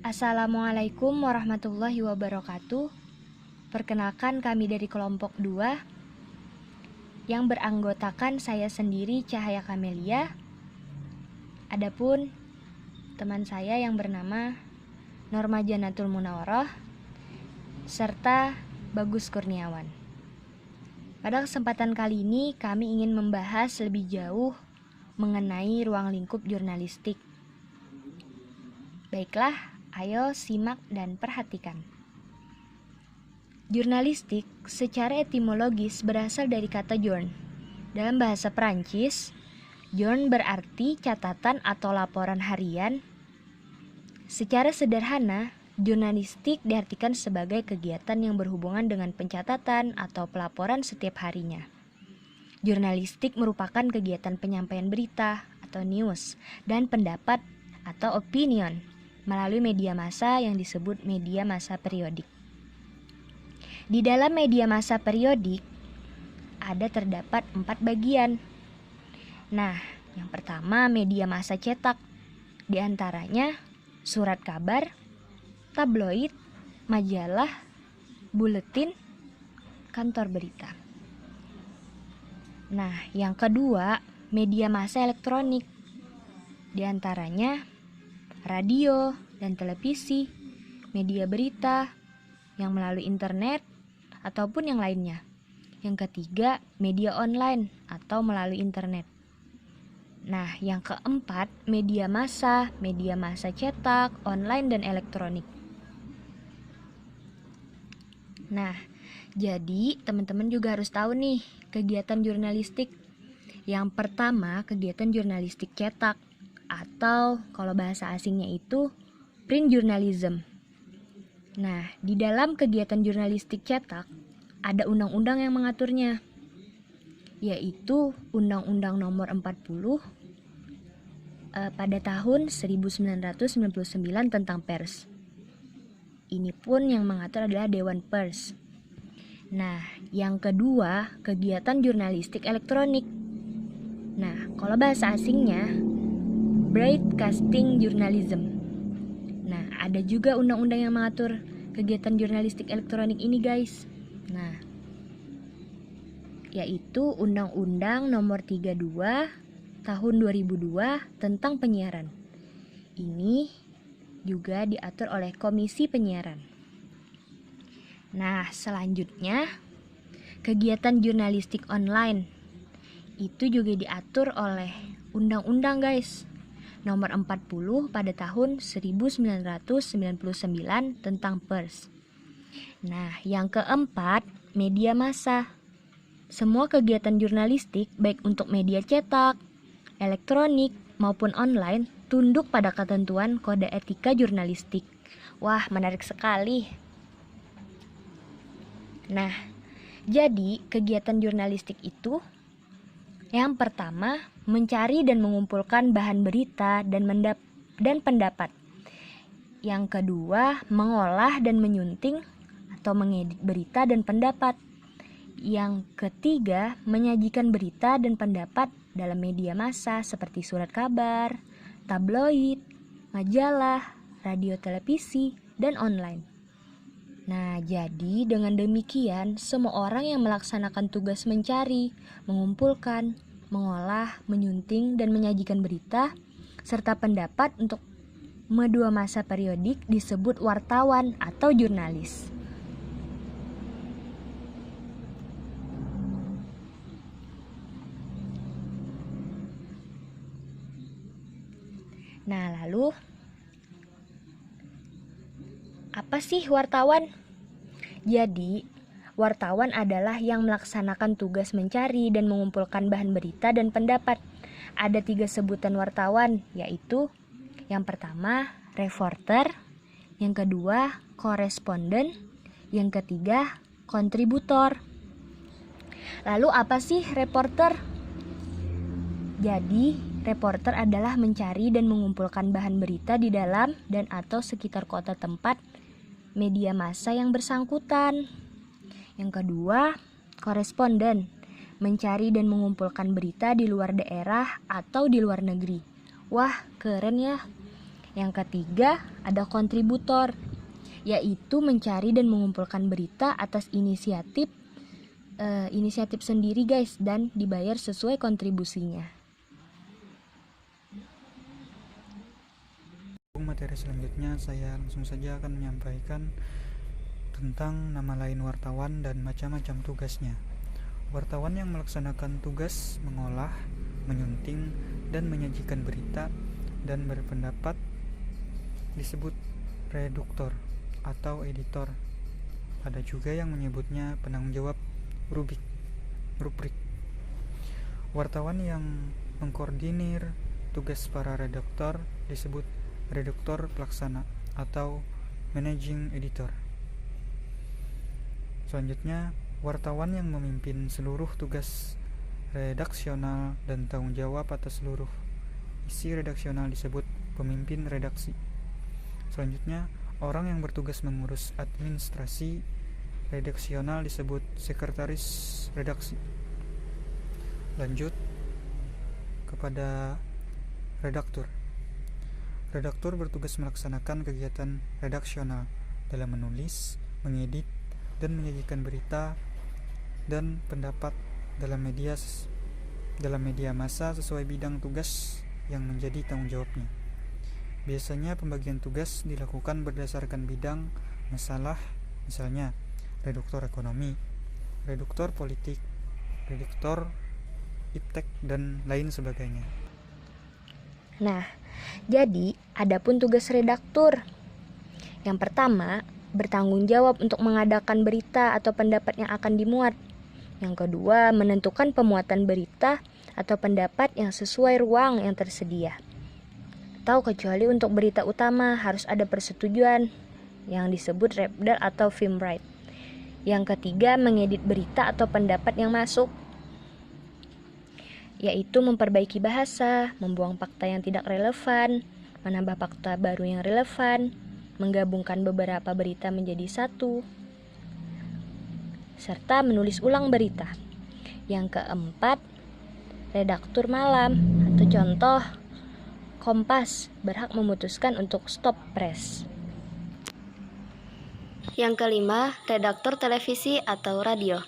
Assalamualaikum warahmatullahi wabarakatuh. Perkenalkan, kami dari kelompok 2 yang beranggotakan saya sendiri, Cahaya Kamelia. Adapun teman saya yang bernama Norma Janatul Munawwaroh serta Bagus Kurniawan. Pada kesempatan kali ini kami ingin membahas lebih jauh mengenai ruang lingkup jurnalistik. Baiklah, ayo simak dan perhatikan. Jurnalistik secara etimologis berasal dari kata journ. Dalam bahasa Perancis, journ berarti catatan atau laporan harian. Secara sederhana, jurnalistik diartikan sebagai kegiatan yang berhubungan dengan pencatatan atau pelaporan setiap harinya. Jurnalistik merupakan kegiatan penyampaian berita atau news dan pendapat atau opinion melalui media massa yang disebut media massa periodik. Di dalam media massa periodik terdapat 4 bagian. Nah, yang pertama media massa cetak, di antaranya surat kabar, tabloid, majalah, buletin, kantor berita. Nah, yang kedua media massa elektronik, di antaranya radio dan televisi, media berita yang melalui internet ataupun yang lainnya. Yang ketiga, media online atau melalui internet. Nah, yang keempat, media massa cetak, online dan elektronik. Nah, jadi teman-teman juga harus tahu nih kegiatan jurnalistik. Yang pertama, kegiatan jurnalistik cetak atau kalau bahasa asingnya itu print journalism. Nah, di dalam kegiatan jurnalistik cetak ada undang-undang yang mengaturnya, yaitu Undang-Undang Nomor 40 pada tahun 1999 tentang pers. Ini pun yang mengatur adalah Dewan Pers. Nah, yang kedua, kegiatan jurnalistik elektronik. Nah, kalau bahasa asingnya broadcasting journalism. Nah, ada juga undang-undang yang mengatur kegiatan jurnalistik elektronik ini, guys. Nah, yaitu Undang-Undang Nomor 32 Tahun 2002 tentang penyiaran. Ini juga diatur oleh Komisi Penyiaran. Nah, selanjutnya kegiatan jurnalistik online itu juga diatur oleh undang-undang, guys. Nomor 40 pada tahun 1999 tentang pers. Nah, yang keempat, media massa. Semua kegiatan jurnalistik baik untuk media cetak, elektronik maupun online tunduk pada ketentuan kode etika jurnalistik. Wah, menarik sekali. Nah, jadi kegiatan jurnalistik itu yang pertama, mencari dan mengumpulkan bahan berita dan pendapat. Yang kedua, mengolah dan menyunting atau mengedit berita dan pendapat. Yang ketiga, menyajikan berita dan pendapat dalam media massa seperti surat kabar, tabloid, majalah, radio televisi, dan online. Nah, jadi dengan demikian, semua orang yang melaksanakan tugas mencari, mengumpulkan, mengolah, menyunting, dan menyajikan berita, serta pendapat untuk media massa periodik disebut wartawan atau jurnalis. Nah, lalu apa sih wartawan? Jadi, wartawan adalah yang melaksanakan tugas mencari dan mengumpulkan bahan berita dan pendapat. Ada 3 sebutan wartawan, yaitu yang pertama, reporter, yang kedua, koresponden, yang ketiga, kontributor. Lalu apa sih reporter? Jadi, reporter adalah mencari dan mengumpulkan bahan berita di dalam dan atau sekitar kota tempat media massa yang bersangkutan. Yang kedua, koresponden, mencari dan mengumpulkan berita di luar daerah atau di luar negeri. Wah, keren ya. Yang ketiga, ada kontributor, yaitu mencari dan mengumpulkan berita atas inisiatif sendiri guys, dan dibayar sesuai kontribusinya. Materi selanjutnya saya langsung saja akan menyampaikan tentang nama lain wartawan dan macam-macam tugasnya. Wartawan yang melaksanakan tugas mengolah, menyunting, dan menyajikan berita dan berpendapat disebut redaktor atau editor. Ada juga yang menyebutnya penanggung jawab rubrik. Wartawan yang mengkoordinir tugas para redaktor disebut redaktor pelaksana atau managing editor. Selanjutnya, wartawan yang memimpin seluruh tugas redaksional dan tanggung jawab atas seluruh isi redaksional disebut pemimpin redaksi. Selanjutnya, orang yang bertugas mengurus administrasi redaksional disebut sekretaris redaksi. Lanjut kepada redaktur. Redaktur bertugas melaksanakan kegiatan redaksional dalam menulis, mengedit, dan menyajikan berita dan pendapat dalam media massa sesuai bidang tugas yang menjadi tanggung jawabnya. Biasanya pembagian tugas dilakukan berdasarkan bidang masalah, misalnya redaktor ekonomi, redaktor politik, redaktor iptek, dan lain sebagainya. Nah, jadi adapun tugas redaktur. Yang pertama, bertanggung jawab untuk mengadakan berita atau pendapat yang akan dimuat. Yang kedua, menentukan pemuatan berita atau pendapat yang sesuai ruang yang tersedia. Atau kecuali untuk berita utama harus ada persetujuan yang disebut repdal atau film right. Yang ketiga, mengedit berita atau pendapat yang masuk, yaitu memperbaiki bahasa, membuang fakta yang tidak relevan, menambah fakta baru yang relevan, menggabungkan beberapa berita menjadi satu, serta menulis ulang berita. Yang keempat, redaktur malam atau contoh Kompas berhak memutuskan untuk stop press. Yang kelima, redaktur televisi atau radio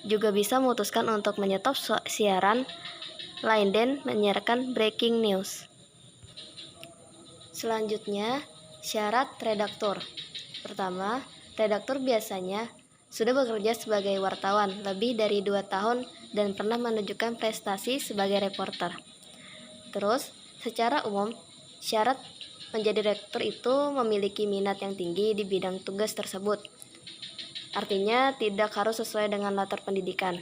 juga bisa memutuskan untuk menyetop siaran lain dan menyiarkan breaking news. Selanjutnya, syarat redaktur. Pertama, redaktur biasanya sudah bekerja sebagai wartawan lebih dari 2 tahun dan pernah menunjukkan prestasi sebagai reporter. Terus, secara umum, syarat menjadi redaktur itu memiliki minat yang tinggi di bidang tugas tersebut. Artinya, tidak harus sesuai dengan latar pendidikan.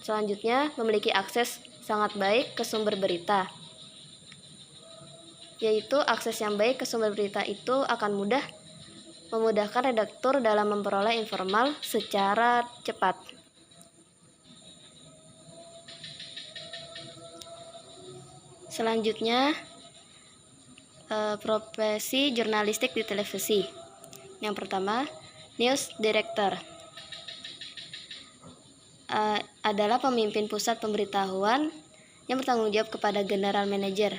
Selanjutnya, memiliki akses sangat baik ke sumber berita. Yaitu akses yang baik ke sumber berita itu akan memudahkan redaktur dalam memperoleh informal secara cepat. Selanjutnya, profesi jurnalistik di televisi. Yang pertama, news director. Adalah pemimpin pusat pemberitahuan yang bertanggung jawab kepada general manager.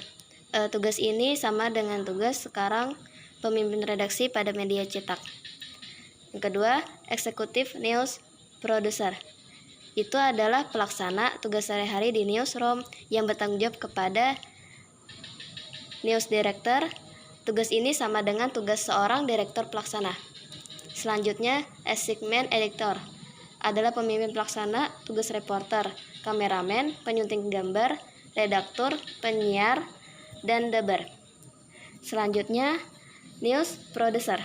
Tugas ini sama dengan tugas sekarang pemimpin redaksi pada media cetak. Yang kedua, eksekutif news producer. Itu adalah pelaksana tugas sehari-hari di newsroom yang bertanggung jawab kepada news director. Tugas ini sama dengan tugas seorang direktur pelaksana. Selanjutnya, assignment editor adalah pemimpin pelaksana tugas reporter, kameramen, penyunting gambar, redaktur, penyiar, dan daber. Selanjutnya, news producer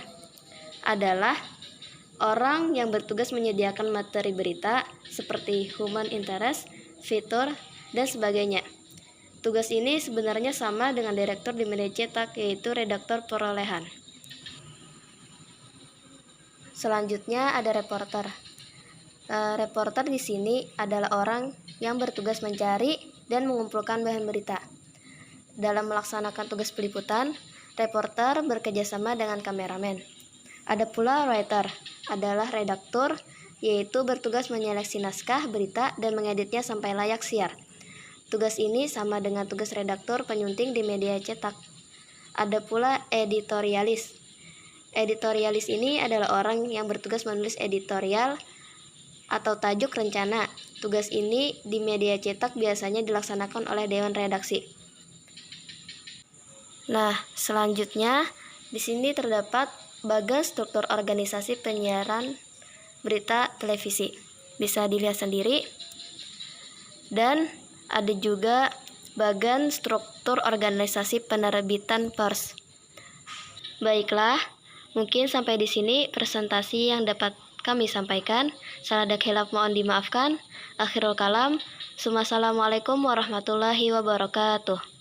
adalah orang yang bertugas menyediakan materi berita seperti human interest, fitur, dan sebagainya. Tugas ini sebenarnya sama dengan direktur di media cetak, yaitu redaktur perolehan. Selanjutnya ada reporter. Reporter di sini adalah orang yang bertugas mencari dan mengumpulkan bahan berita. Dalam melaksanakan tugas peliputan, reporter bekerjasama dengan kameramen. Ada pula writer, adalah redaktur, yaitu bertugas menyeleksi naskah berita dan mengeditnya sampai layak siar. Tugas ini sama dengan tugas redaktur penyunting di media cetak. Ada pula editorialis. Editorialis ini adalah orang yang bertugas menulis editorial atau tajuk rencana. Tugas ini di media cetak biasanya dilaksanakan oleh dewan redaksi. Nah, selanjutnya di sini terdapat bagan struktur organisasi penyiaran berita televisi. Bisa dilihat sendiri. Dan ada juga bagan struktur organisasi penerbitan pers. Baiklah, mungkin sampai di sini presentasi yang dapat kami sampaikan. Salah dan khilaf mohon dimaafkan. Akhirul kalam. Assalamualaikum warahmatullahi wabarakatuh.